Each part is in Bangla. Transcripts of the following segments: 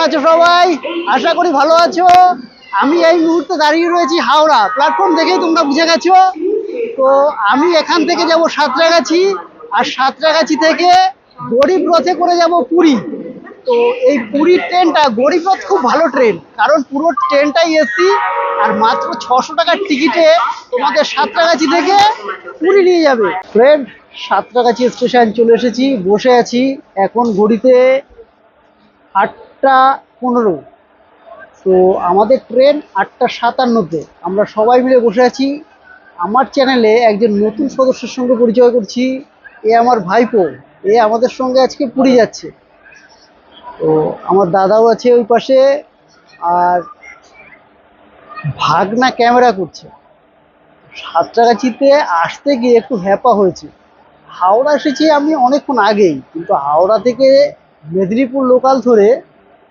আছো সবাই? আশা করি ভালো আছো। আমি এই মুহূর্তে দাঁড়িয়ে রয়েছি হাওড়া প্ল্যাটফর্ম, দেখেই তোমরা বুঝে গেছো। তো আমি এখান থেকে যাব সাঁতরাগাছি, আর সাঁতরাগাছি থেকে গরিব রথে করে যাব পুরী। তো এই পুরীর ট্রেনটা, গরিব রথ খুব ভালো ট্রেন, কারণ পুরো ট্রেনটাই এসি, আর মাত্র 600 টাকার টিকিটে তোমাদের সাঁতরাগাছি থেকে পুরী নিয়ে যাবে। ফ্রেন্ড, সাঁতরাগাছি স্টেশন চলে এসেছি, বসে আছি। এখন ঘড়িতে 8টা 15। তো আমাদের ট্রেন 8টা 57-তে। আমরা সবাই মিলে বসে আছি। আমার চ্যানেলে একজন নতুন সদস্যের সঙ্গে পরিচয় করছি। এ আমার ভাইপো, এ আমাদের সঙ্গে আজকে পুরী যাচ্ছে। তো আমার দাদাও আছে ওই পাশে, আর ভাগনা ক্যামেরা করছে। সাঁতরাগাছিতে আসতে গিয়ে একটু হ্যাপা হয়েছে। হাওড়া এসেছি আমি অনেকক্ষণ আগেই, কিন্তু হাওড়া থেকে মেদিনীপুর লোকাল ধরে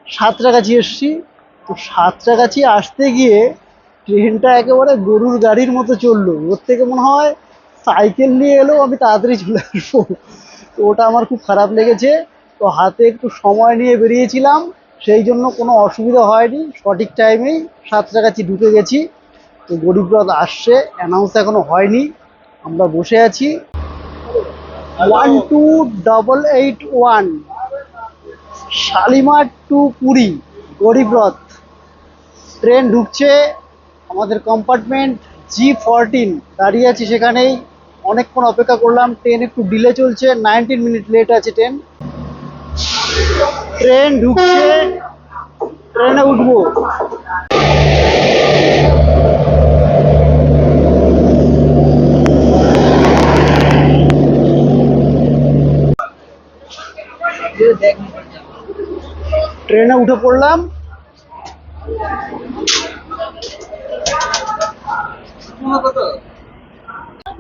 সাঁতরাগাছি এসেছি। তো সাঁতরাগাছি আসতে গিয়ে ট্রেনটা একেবারে গরুর গাড়ির মতো চললো। ওর থেকে মনে হয় সাইকেল নিয়ে এলেও আমি তাড়াতাড়ি চলে আসবো। তো ওটা আমার খুব খারাপ লেগেছে। তো হাতে একটু সময় নিয়ে বেরিয়েছিলাম, সেই জন্য কোনো অসুবিধা হয়নি। সঠিক টাইমেই সাঁতরাগাছি ঢুকে গেছি। তো গরিব রথ আসছে, অ্যানাউন্স এখনো হয়নি। আমরা বসে আছি। 12881 শালিমার টু পুরী গরিব রথ ট্রেন ঢুকছে। আমাদের কম্পার্টমেন্ট G14, দাঁড়িয়ে আছি সেখানেই। অনেকক্ষণ অপেক্ষা করলাম, ট্রেন একটু ডিলে চলছে, 19 মিনিট লেট আছে ট্রেন। ট্রেন ঢুকছে, ট্রেনে উঠবো। ট্রেনে উঠে পড়লাম।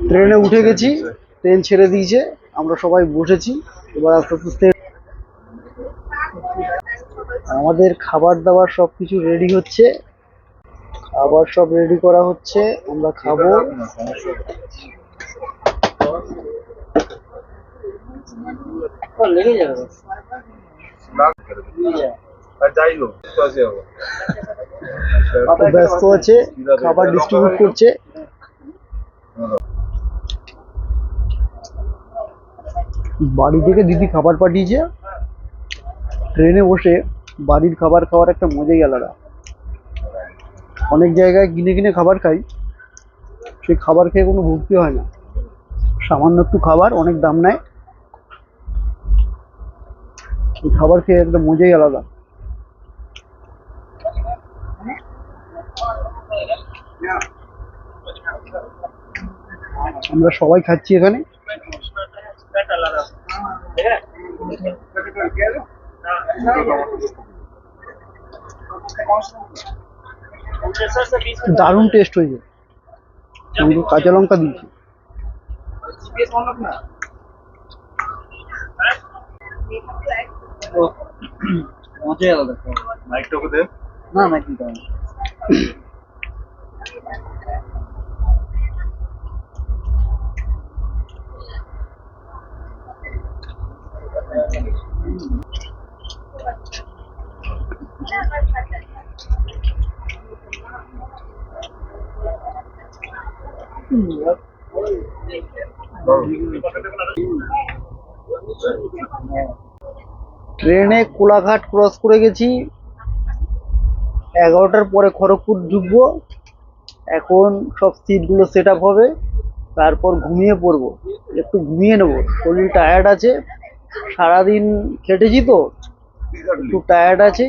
ট্রেনে উঠে গেছি, ট্রেন ছেড়ে দিয়েছে, আমরা সবাই বসেছি। এবার আস্তে আস্তে আমাদের খাবার দাবার সব কিছু রেডি হচ্ছে। খাবার সব রেডি করা হচ্ছে, আমরা খাবো। ব্যস্ত আছে, খাবার ডিস্ট্রিবিউট করছে। বাড়ি থেকে দিদি খাবার পাঠিয়েছে। ট্রেনে বসে বাড়ির খাবার খাওয়ার একটা মজাই আলাদা। অনেক জায়গায় কিনে কিনে খাবার খাই, সেই খাবার খেয়ে কোনো ভক্তি হয় না। সামান্য একটু খাবার, অনেক দাম নেয়। এই খাবার খেয়ে একটা মজাই আলাদা। আমরা সবাই খাচ্ছি এখানে। দারুণ টেস্ট হয়েছে, কাঁচা লঙ্কা দিয়েছি। মজাই আলাদা। মাইকটাকে দে না, মাইক দিতে হবে। ট্রেনে কোলাঘাট ক্রস করে গেছি। 11টার পরে খড়গপুর ঢুকবো। এখন সব সিটগুলো সেট আপ হবে, তারপর ঘুমিয়ে পড়বো। একটু ঘুমিয়ে নেবো, শরীর টায়ার্ড আছে, সারাদিন খেটেছি তো একটু টায়ার্ড আছে।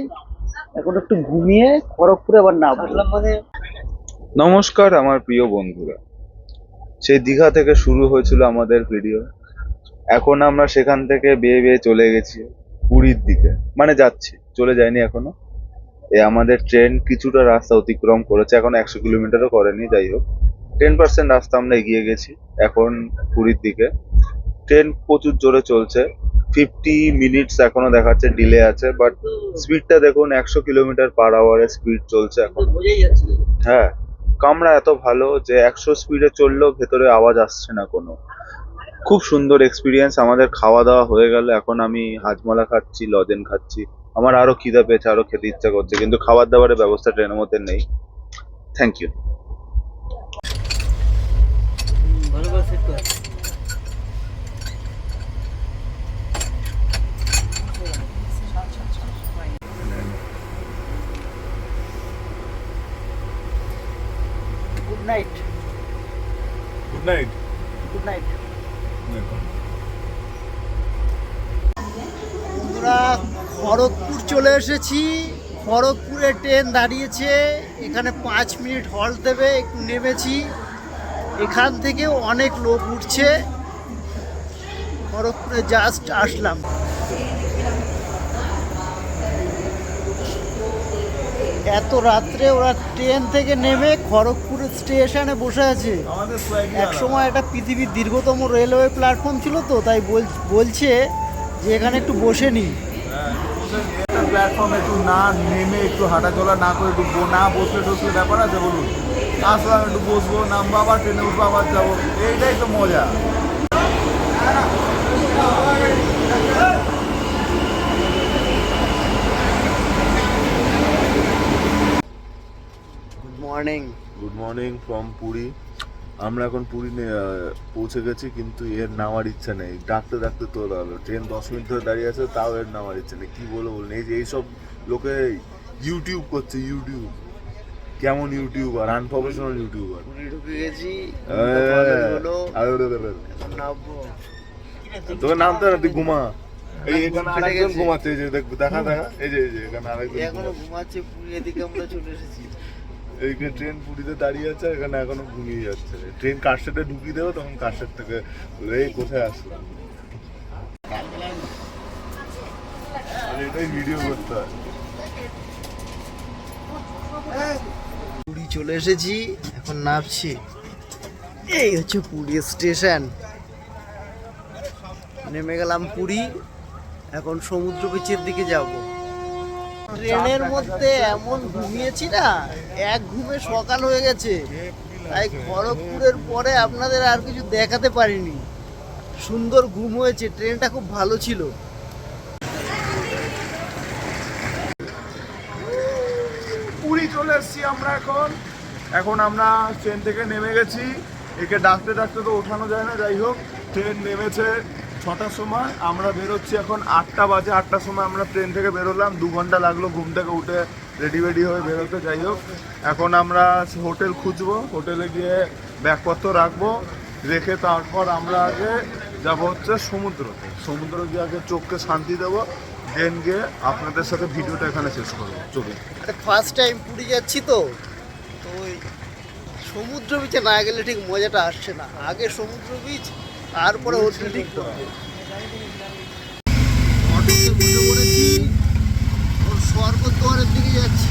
এখন একটু ঘুমিয়ে খড়গপুরে আবার নামবো। নমস্কার আমার প্রিয় বন্ধুরা, সেই দীঘা থেকে শুরু হয়েছিল আমাদের ভিডিও। এখন আমরা সেখান থেকে বেয়ে বেয়ে চলে গেছি পুরীর দিকে, মানে যাচ্ছি, চলে যায়নি এখনো। আমাদের ট্রেন কিছুটা রাস্তা অতিক্রম করেছে, এখন 100 কিলোমিটারও করেনি। যাই হোক, 10% রাস্তা আমরা এগিয়ে গেছি এখন পুরীর দিকে। ট্রেন প্রচুর জোরে চলছে, 50 মিনিটস এখনো দেখাচ্ছে ডিলে আছে, বাট স্পিডটা দেখুন, 100 কিলোমিটার/আওয়ারে স্পিড চলছে এখন। হ্যাঁ, কামরা এত ভালো যে 100 স্পিডে চললেও ভেতরে আওয়াজ আসছে না কোনো। খুব সুন্দর এক্সপিরিয়েন্স। আমাদের খাওয়া দাওয়া হয়ে গেল, এখন আমি হাজমলা খাচ্ছি, লজেন খাচ্ছি, আমার আরো খিদা পেয়েছে, আরো খেতে ইচ্ছা করছে, কিন্তু খাবার দাবারের ব্যবস্থা ট্রেনের মধ্যে নেই। Thank you. ভালো করে সেট কর। Good night. Good night. Good night. বন্ধুরা, খড়গপুর চলে এসেছি। খড়গপুরে ট্রেন দাঁড়িয়েছে, এখানে 5 মিনিট হল্ট দেবে, একটু নেমেছি। এখান থেকে অনেক লোক উঠছে। খড়গপুরে জাস্ট আসলাম। এত রাত্রে ওরা ট্রেন থেকে নেমে খড়গপুর স্টেশনে বসে আছে। এক সময় একটা পৃথিবীর দীর্ঘতম রেলওয়ে প্ল্যাটফর্ম ছিল, তো তাই বলছে যে এখানে একটু বসে নি। প্ল্যাটফর্মে একটু না নেমে একটু হাঁটা চলা না করে একটু না বসলে টসলে ব্যাপার আছে বলুন? আসলাম, একটু বসবো, নামবো, আবার ট্রেনে উঠবো, আবার যাবো, এইটাই তো মজা। Good morning. Good morning from Puri. আমরা এখন পুরী পৌঁছে গেছি, কিন্তু এর নামার ইচ্ছা নেই। ডাকতে ডাকতে তোলা হলো, ট্রেন 10 মিনিট ধরে দাঁড়িয়ে আছে, তাও এর নামার ইচ্ছা নেই। কি বলবো বলুন? এই যে এইসব লোকে ইউটিউব করছে, ইউটিউব কেমন ইউটিউবার, আনপ্রফেশনাল ইউটিউবার। ঢুকে গেছি। তোকে নামতে না, তুই ঘুমা। এই এখানে আরেকজন ঘুমাচ্ছে, এই যে দেখা দেখা, এই যে এখানে আরেকজন এখনো ঘুমাচ্ছে। পুরী এদিকে আমরা চলে এসেছি। এইখানে ট্রেন পুরীতে দাঁড়িয়ে আছে, এখানে এখনো ঘুমিয়ে যাচ্ছে। ট্রেন কারশেডে ঢুকিয়ে দেবো, তখন কারশেড থেকে এই কোথায় আসলাম, এটাই ভিডিও করতে হয়। পুরী চলে এসেছি, এখন নামছি। এই হচ্ছে পুরী স্টেশন। নেমে গেলাম পুরী, এখন সমুদ্র বিচের দিকে যাব। ট্রেনের মধ্যে এমন ঘুমিয়েছি না, এক ঘুমে সকাল হয়ে গেছে। তাই খড়গপুরের পরে আপনাদের আর কিছু দেখাতে পারিনি। সুন্দর ঘুম হয়েছে, ট্রেনটা খুব ভালো ছিল। পুরী চলে এসেছি আমরা এখন। এখন আমরা ট্রেন থেকে নেমে গেছি। একে ডাকতে ডাকতে তো ওঠানো যায় না। যাই হোক, ট্রেন নেমেছে 6টার সময়, আমরা বেরোচ্ছি এখন 8টা বাজে। 8টার সময় আমরা ট্রেন থেকে বেরোলাম, 2 ঘন্টা লাগলো ঘুম থেকে উঠে রেডি হয়ে বেরোতে। যাই হোক, এখন আমরা হোটেল খুঁজবো, হোটেলে গিয়ে ব্যাগপত্র রাখবো, রেখে তারপর আমরা আগে যাবো হচ্ছে সমুদ্র গিয়ে আগে চোখকে শান্তি দেবো, দেন গিয়ে আপনাদের সাথে ভিডিওটা এখানে শেষ করবো। চলুন। ফার্স্ট টাইম পুরী যাচ্ছি, তো ওই সমুদ্র বিচে না গেলে ঠিক মজাটা আসছে না। আগে সমুদ্র বিচ, তারপরে হোটেল ঠিক করবো। অটোতে বসে পড়েছি, ওর স্বর্গদ্বারের দিকে যাচ্ছি।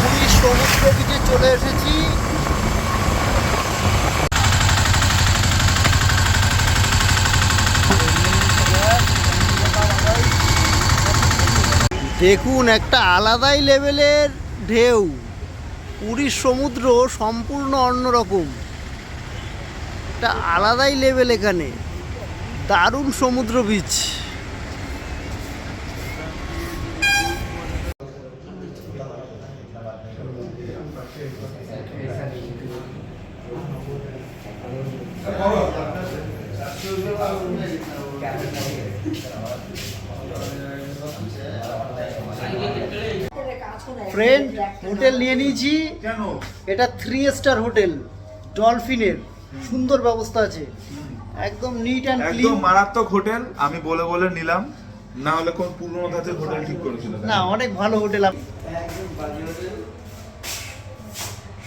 পুরীর সমুদ্র বিচে চলে এসেছি। দেখুন, একটা আলাদাই লেভেলের ঢেউ। পুরীর সমুদ্র সম্পূর্ণ অন্যরকম, একটা আলাদাই লেভেল। এখানে দারুণ সমুদ্র বিচ। ফ্রেন্ড, হোটেল নিয়ে নিয়েছি। এটা 3 স্টার হোটেল, ডলফিনের। সুন্দর ব্যবস্থা আছে, একদম নিট অ্যান্ড ক্লিন। একদম মারাত্মক হোটেল। আমি বলে বলে নিলাম, না হলে কোন পুরনো ধাঁচের হোটেল ঠিক করেছিল না, অনেক ভালো হোটেল।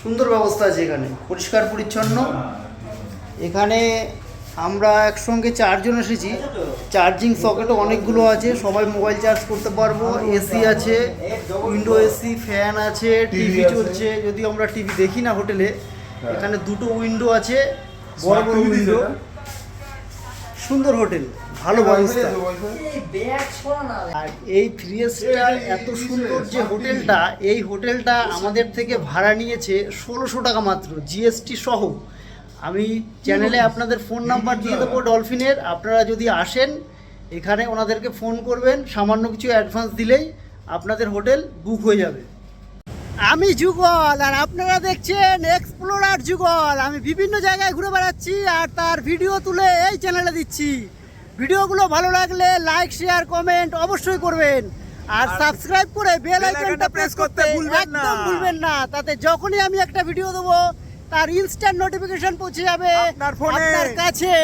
সুন্দর ব্যবস্থা আছে এখানে, পরিষ্কার পরিচ্ছন্ন। এখানে আমরা একসঙ্গে 4 জন এসেছি। চার্জিং সকেটও অনেকগুলো আছে, সবাই মোবাইল চার্জ করতে পারবো। এসি আছে, উইন্ডো এসি, ফ্যান আছে, টিভি চলছে। যদি আমরা টিভি দেখি না হোটেলে, এখানে 2টো উইন্ডো আছে, বড় বড় উইন্ডো। সুন্দর হোটেল, ভালো ব্যবস্থা। আর এই 3 স্টার এত সুন্দর যে হোটেলটা, এই হোটেলটা আমাদের থেকে ভাড়া নিয়েছে 1600 টাকা মাত্র, জিএসটি সহ। আমি চ্যানেলে আপনাদের ফোন নাম্বার দিয়ে দেবো ডলফিনের, আপনারা যদি আসেন এখানে ওনাদেরকে ফোন করবেন, সামান্য কিছু অ্যাডভান্স দিলেই আপনাদের হোটেল বুক হয়ে যাবে। আমি যুগল আর আপনারা দেখছেন এক্সপ্লোরার যুগল। আমি বিভিন্ন জায়গায় ঘুরে বেড়াচ্ছি আর তার ভিডিও তুলে এই চ্যানেলে দিচ্ছি। ভিডিওগুলো ভালো লাগলে লাইক শেয়ার কমেন্ট অবশ্যই করবেন আর সাবস্ক্রাইব করে বেল আইকনটা প্রেস করতে একদম ভুলবেন না। তাতে যখনই আমি একটা ভিডিও দেবো তার ইনস্ট্যান্ট নোটিফিকেশন পৌঁছে যাবে আপনার কাছে।